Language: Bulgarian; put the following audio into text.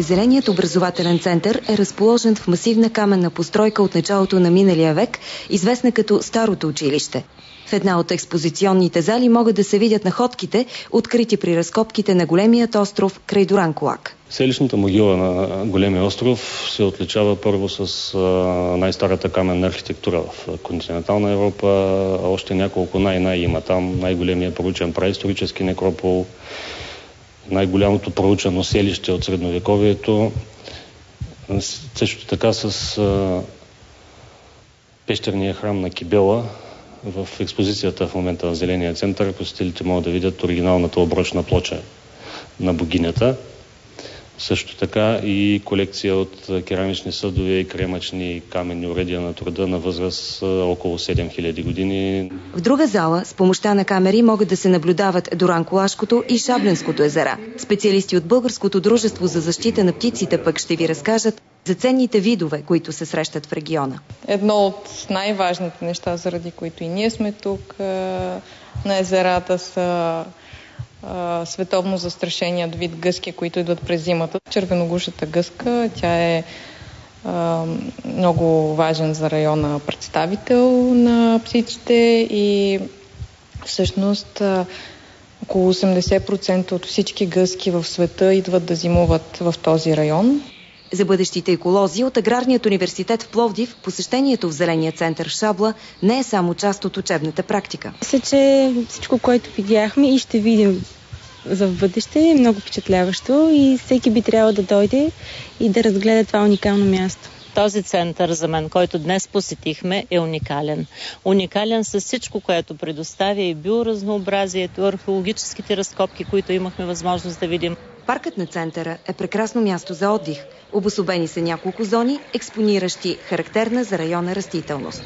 Зеленият образователен център е разположен в масивна каменна постройка от началото на миналия век, известна като Старото училище. В една от експозиционните зали могат да се видят находките, открити при разкопките на големият остров край Дуранкулак. Селищната могила на големия остров се отличава първо с най-старата каменна архитектура в континентална Европа. Още няколко има там. Най-големият проучен праисторически некропол, най-голямото проучено селище от средновековието. Също така с пещерния храм на Кибела. В експозицията в момента на Зеления център посетителите могат да видят оригиналната оброчна плоча на богинята. Също така и колекция от керамични съдове и кремъчни каменни уредия на труда на възраст около 7000 години. В друга зала с помощта на камери могат да се наблюдават Дуранкулашкото и Шабленското езера. Специалисти от Българското дружество за защита на птиците пък ще ви разкажат за ценните видове, които се срещат в региона. Едно от най-важните неща, заради които и ние сме тук на езерата, са световно застрашеният вид гъски, които идват през зимата. Червеногушата гъска, тя е много важен за района представител на птиците и всъщност около 80% от всички гъски в света идват да зимуват в този район. За бъдещите еколози от Аграрният университет в Пловдив посещението в Зеления център Шабла не е само част от учебната практика. Мисля, че всичко, което видяхме и ще видим за в бъдеще е много впечатляващо и всеки би трябвало да дойде и да разгледа това уникално място. Този център за мен, който днес посетихме, е уникален. Уникален с всичко, което предоставя и биоразнообразието, археологическите разкопки, които имахме възможност да видим. Паркът на центъра е прекрасно място за отдих. Обособени са няколко зони, експониращи характерна за района растителност.